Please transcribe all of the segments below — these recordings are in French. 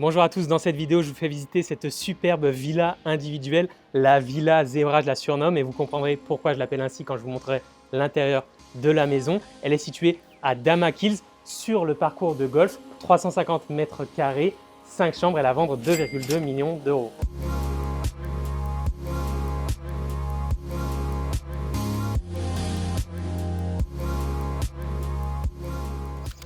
Bonjour à tous, dans cette vidéo je vous fais visiter cette superbe villa individuelle, la Villa Zebra je la surnomme et vous comprendrez pourquoi je l'appelle ainsi quand je vous montrerai l'intérieur de la maison. Elle est située à Damac Hills sur le parcours de golf, 350 mètres carrés, 5 chambres, elle est à vendre 2,2 millions d'euros.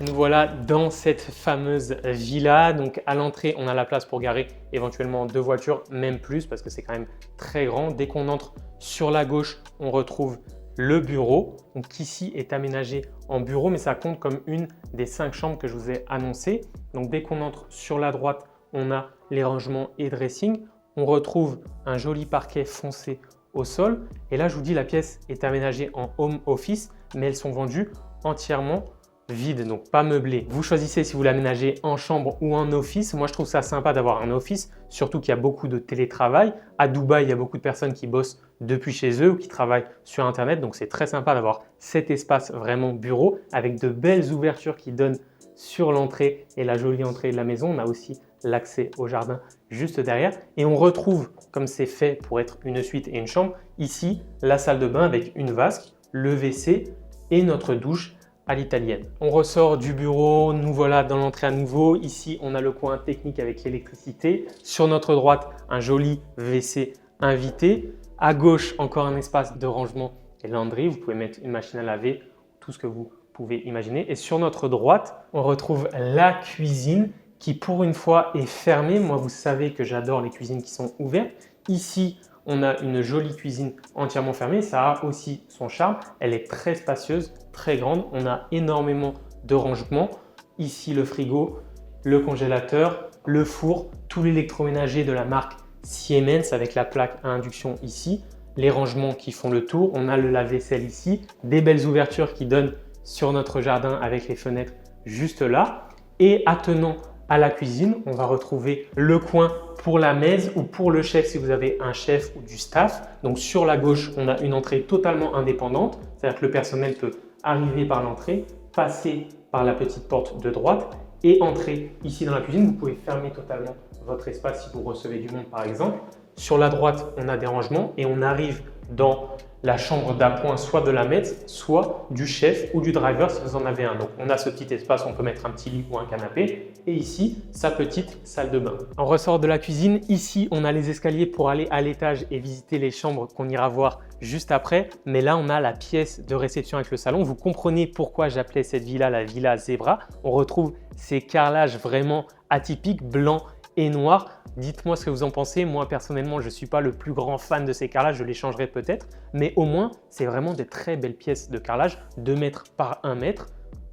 Nous voilà dans cette fameuse villa. Donc à l'entrée, on a la place pour garer éventuellement 2 voitures, même plus parce que c'est quand même très grand. Dès qu'on entre sur la gauche, on retrouve le bureau, donc qui ici est aménagé en bureau, mais ça compte comme une des 5 chambres que je vous ai annoncées. Donc dès qu'on entre sur la droite, on a les rangements et dressing. On retrouve un joli parquet foncé au sol. Et là, je vous dis, la pièce est aménagée en home office, mais elles sont vendues entièrement vide, donc pas meublé. Vous choisissez si vous l'aménagez en chambre ou en office. Moi, je trouve ça sympa d'avoir un office, surtout qu'il y a beaucoup de télétravail. À Dubaï, il y a beaucoup de personnes qui bossent depuis chez eux ou qui travaillent sur Internet. Donc, c'est très sympa d'avoir cet espace vraiment bureau avec de belles ouvertures qui donnent sur l'entrée et la jolie entrée de la maison. On a aussi l'accès au jardin juste derrière. Et on retrouve, comme c'est fait pour être une suite et une chambre, ici, la salle de bain avec une vasque, le WC et notre douche à l'italienne. On ressort du bureau, nous voilà dans l'entrée à nouveau. Ici, on a le coin technique avec l'électricité. Sur notre droite, un joli WC invité. À gauche, encore un espace de rangement et laundry. Vous pouvez mettre une machine à laver, tout ce que vous pouvez imaginer. Et sur notre droite, on retrouve la cuisine qui, pour une fois, est fermée. Moi, vous savez que j'adore les cuisines qui sont ouvertes. Ici, on a une jolie cuisine entièrement fermée. Ça a aussi son charme. Elle est très spacieuse, très grande. On a énormément de rangements. Ici, le frigo, le congélateur, le four, tout l'électroménager de la marque Siemens avec la plaque à induction ici. Les rangements qui font le tour. On a le lave-vaisselle ici. Des belles ouvertures qui donnent sur notre jardin avec les fenêtres juste là. Et attenant à la cuisine, on va retrouver le coin pour la messe ou pour le chef si vous avez un chef ou du staff. Donc sur la gauche, on a une entrée totalement indépendante, c'est-à-dire que le personnel peut arriver par l'entrée, passer par la petite porte de droite et entrer ici dans la cuisine. Vous pouvez fermer totalement votre espace si vous recevez du monde par exemple. Sur la droite, on a des rangements et on arrive dans la chambre d'appoint soit de la maître, soit du chef ou du driver si vous en avez un. Donc on a ce petit espace où on peut mettre un petit lit ou un canapé et ici sa petite salle de bain. On ressort de la cuisine, ici on a les escaliers pour aller à l'étage et visiter les chambres qu'on ira voir juste après. Mais là on a la pièce de réception avec le salon. Vous comprenez pourquoi j'appelais cette villa la Villa Zebra. On retrouve ces carrelages vraiment atypiques, blancs et noir. Dites-moi ce que vous en pensez. Moi, personnellement, je ne suis pas le plus grand fan de ces carrelages. Je les changerai peut-être. Mais au moins, c'est vraiment des très belles pièces de carrelage. 2 mètres par 1 mètre.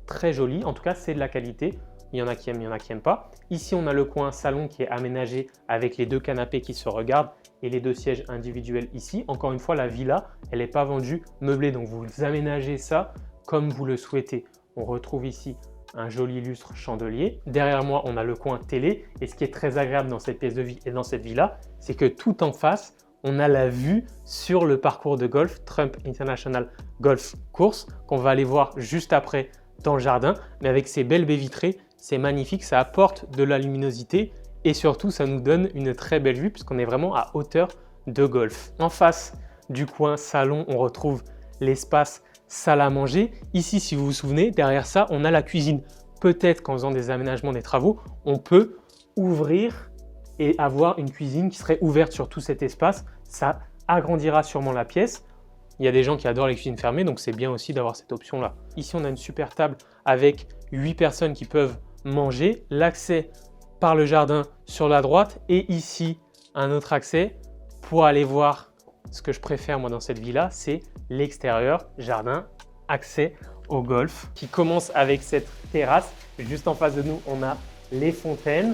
Très joli. En tout cas, c'est de la qualité. Il y en a qui aiment, il y en a qui n'aiment pas. Ici, on a le coin salon qui est aménagé avec les 2 canapés qui se regardent et les 2 sièges individuels ici. Encore une fois, la villa, elle n'est pas vendue meublée. Donc, vous aménagez ça comme vous le souhaitez. On retrouve ici un joli lustre chandelier. Derrière moi, on a le coin télé. Et ce qui est très agréable dans cette pièce de vie et dans cette villa, c'est que tout en face, on a la vue sur le parcours de golf Trump International Golf Course qu'on va aller voir juste après dans le jardin. Mais avec ces belles baies vitrées, c'est magnifique. Ça apporte de la luminosité et surtout, ça nous donne une très belle vue puisqu'on est vraiment à hauteur de golf. En face du coin salon, on retrouve l'espace salle à manger. Ici, si vous vous souvenez, derrière ça, on a la cuisine. Peut-être qu'en faisant des aménagements, des travaux, on peut ouvrir et avoir une cuisine qui serait ouverte sur tout cet espace. Ça agrandira sûrement la pièce. Il y a des gens qui adorent les cuisines fermées, donc c'est bien aussi d'avoir cette option-là. Ici, on a une super table avec 8 personnes qui peuvent manger. L'accès par le jardin sur la droite et ici, un autre accès pour aller voir. Ce que je préfère moi dans cette villa, c'est l'extérieur, jardin, accès au golf qui commence avec cette terrasse. Juste en face de nous, on a les fontaines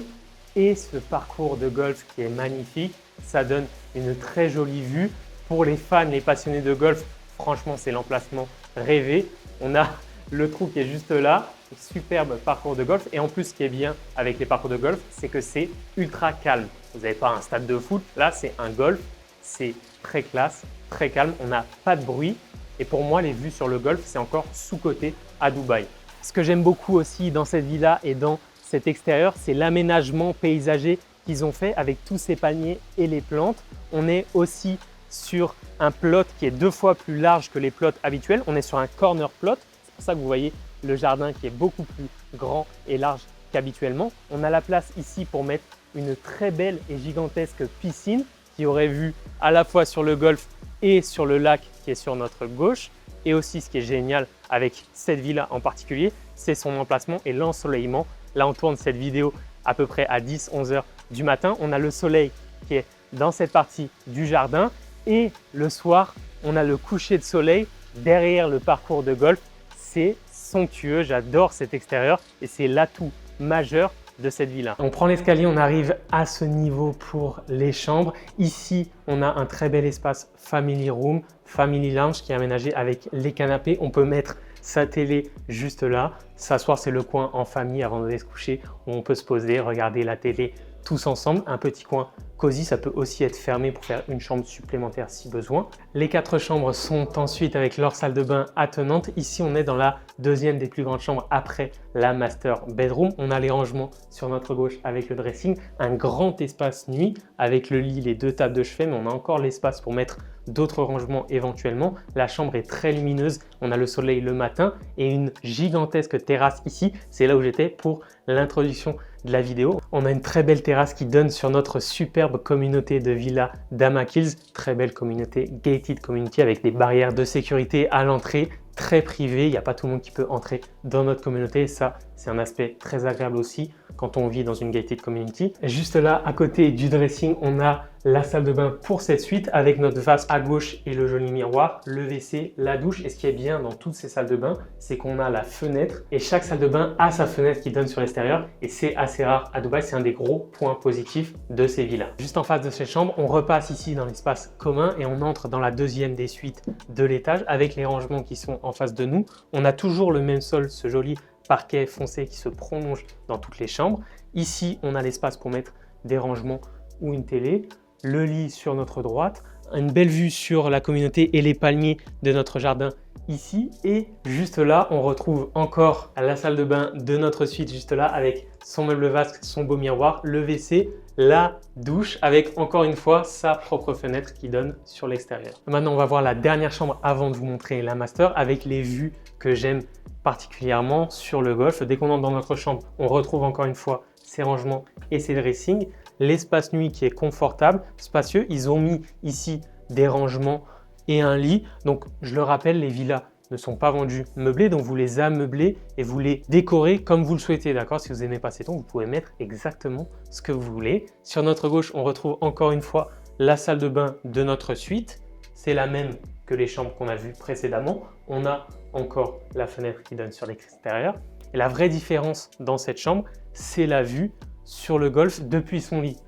et ce parcours de golf qui est magnifique. Ça donne une très jolie vue. Pour les fans, les passionnés de golf, franchement, c'est l'emplacement rêvé. On a le trou qui est juste là, superbe parcours de golf. Et en plus, ce qui est bien avec les parcours de golf, c'est que c'est ultra calme. Vous n'avez pas un stade de foot, là, c'est un golf. C'est très classe, très calme, on n'a pas de bruit. Et pour moi, les vues sur le golf, c'est encore sous-coté à Dubaï. Ce que j'aime beaucoup aussi dans cette villa et dans cet extérieur, c'est l'aménagement paysager qu'ils ont fait avec tous ces palmiers et les plantes. On est aussi sur un plot qui est 2 fois plus large que les plots habituels. On est sur un corner plot. C'est pour ça que vous voyez le jardin qui est beaucoup plus grand et large qu'habituellement. On a la place ici pour mettre une très belle et gigantesque piscine qui aurait vue à la fois sur le golfe et sur le lac qui est sur notre gauche. Et aussi, ce qui est génial avec cette villa en particulier, c'est son emplacement et l'ensoleillement. Là, on tourne cette vidéo à peu près à 10-11 heures du matin. On a le soleil qui est dans cette partie du jardin et le soir, on a le coucher de soleil derrière le parcours de golf. C'est somptueux, j'adore cet extérieur et c'est l'atout majeur de cette villa. On prend l'escalier, on arrive à ce niveau pour les chambres. Ici, on a un très bel espace family room, family lounge qui est aménagé avec les canapés. On peut mettre sa télé juste là. S'asseoir, c'est le coin en famille avant d'aller se coucher où on peut se poser, regarder la télé tous ensemble. Un petit coin cosy, ça peut aussi être fermé pour faire une chambre supplémentaire si besoin. Les 4 chambres sont ensuite avec leur salle de bain attenante. Ici, on est dans la deuxième des plus grandes chambres après la master bedroom. On a les rangements sur notre gauche avec le dressing, un grand espace nuit avec le lit, les 2 tables de chevet, mais on a encore l'espace pour mettre d'autres rangements éventuellement. La chambre est très lumineuse, on a le soleil le matin et une gigantesque terrasse ici. C'est là où j'étais pour l'introduction de la vidéo. On a une très belle terrasse qui donne sur notre superbe communauté de villas d'Hammack Hills, très belle communauté, gated community avec des barrières de sécurité à l'entrée, très privée, il n'y a pas tout le monde qui peut entrer dans notre communauté. Ça, c'est un aspect très agréable aussi quand on vit dans une gated community. Et juste là, à côté du dressing, on a la salle de bain pour cette suite avec notre vase à gauche et le joli miroir, le WC, la douche. Et ce qui est bien dans toutes ces salles de bain, c'est qu'on a la fenêtre et chaque salle de bain a sa fenêtre qui donne sur l'extérieur et c'est assez rare à Dubaï. C'est un des gros points positifs de ces villas. Juste en face de ces chambres, on repasse ici dans l'espace commun et on entre dans la deuxième des suites de l'étage avec les rangements qui sont en face de nous. On a toujours le même sol, ce joli parquet foncé qui se prolonge dans toutes les chambres. Ici, on a l'espace pour mettre des rangements ou une télé, le lit sur notre droite, une belle vue sur la communauté et les palmiers de notre jardin ici. Et juste là, on retrouve encore la salle de bain de notre suite juste là avec son meuble vasque, son beau miroir, le WC, la douche avec encore une fois sa propre fenêtre qui donne sur l'extérieur. Maintenant, on va voir la dernière chambre avant de vous montrer la master avec les vues que j'aime particulièrement sur le golf. Dès qu'on entre dans notre chambre, on retrouve encore une fois ces rangements et ces dressings. L'espace nuit qui est confortable, spacieux. Ils ont mis ici des rangements et un lit. Donc, je le rappelle, les villas ne sont pas vendues meublées, donc vous les ameublez et vous les décorez comme vous le souhaitez, d'accord? Si vous n'aimez pas ces tons, vous pouvez mettre exactement ce que vous voulez. Sur notre gauche, on retrouve encore une fois la salle de bain de notre suite. C'est la même que les chambres qu'on a vues précédemment. On a encore la fenêtre qui donne sur l'extérieur. Et la vraie différence dans cette chambre, c'est la vue sur le golf depuis son lit.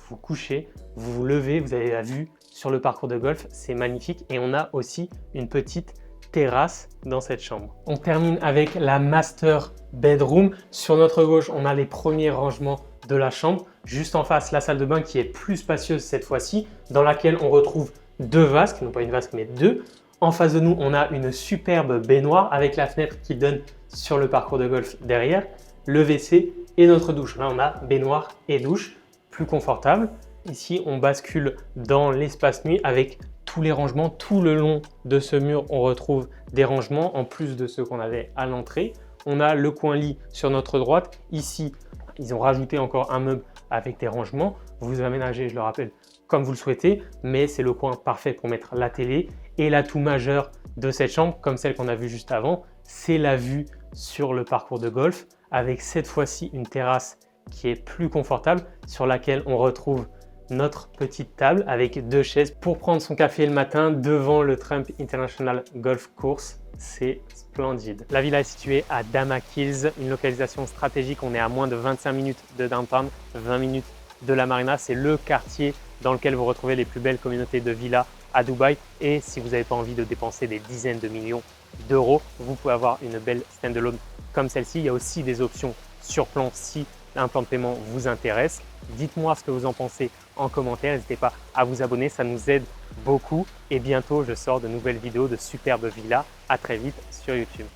Vous couchez, vous vous levez, vous avez la vue sur le parcours de golf, c'est magnifique. Et on a aussi une petite terrasse dans cette chambre. On termine avec la master bedroom. Sur notre gauche, on a les premiers rangements de la chambre. Juste en face, la salle de bain qui est plus spacieuse cette fois-ci, dans laquelle on retrouve 2 vasques, non pas une vasque mais 2. En face de nous, on a une superbe baignoire avec la fenêtre qui donne sur le parcours de golf derrière, le WC et notre douche. Là, on a baignoire et douche, plus confortable. Ici, on bascule dans l'espace nuit avec tous les rangements. Tout le long de ce mur, on retrouve des rangements en plus de ceux qu'on avait à l'entrée. On a le coin lit sur notre droite. Ici, ils ont rajouté encore un meuble avec des rangements. Vous aménagez, je le rappelle, comme vous le souhaitez, mais c'est le coin parfait pour mettre la télé. Et l'atout majeur de cette chambre, comme celle qu'on a vue juste avant, c'est la vue sur le parcours de golf avec cette fois-ci une terrasse qui est plus confortable sur laquelle on retrouve notre petite table avec 2 chaises pour prendre son café le matin devant le Trump International Golf Course. C'est splendide. La villa est située à Hammack Hills, une localisation stratégique. On est à moins de 25 minutes de downtown, 20 minutes de la marina. C'est le quartier dans lequel vous retrouvez les plus belles communautés de villas à Dubaï. Et si vous n'avez pas envie de dépenser des dizaines de millions d'euros, vous pouvez avoir une belle standalone comme celle-ci. Il y a aussi des options sur plan si un plan de paiement vous intéresse. Dites-moi ce que vous en pensez en commentaire. N'hésitez pas à vous abonner, ça nous aide beaucoup. Et bientôt, je sors de nouvelles vidéos de superbes villas. À très vite sur YouTube.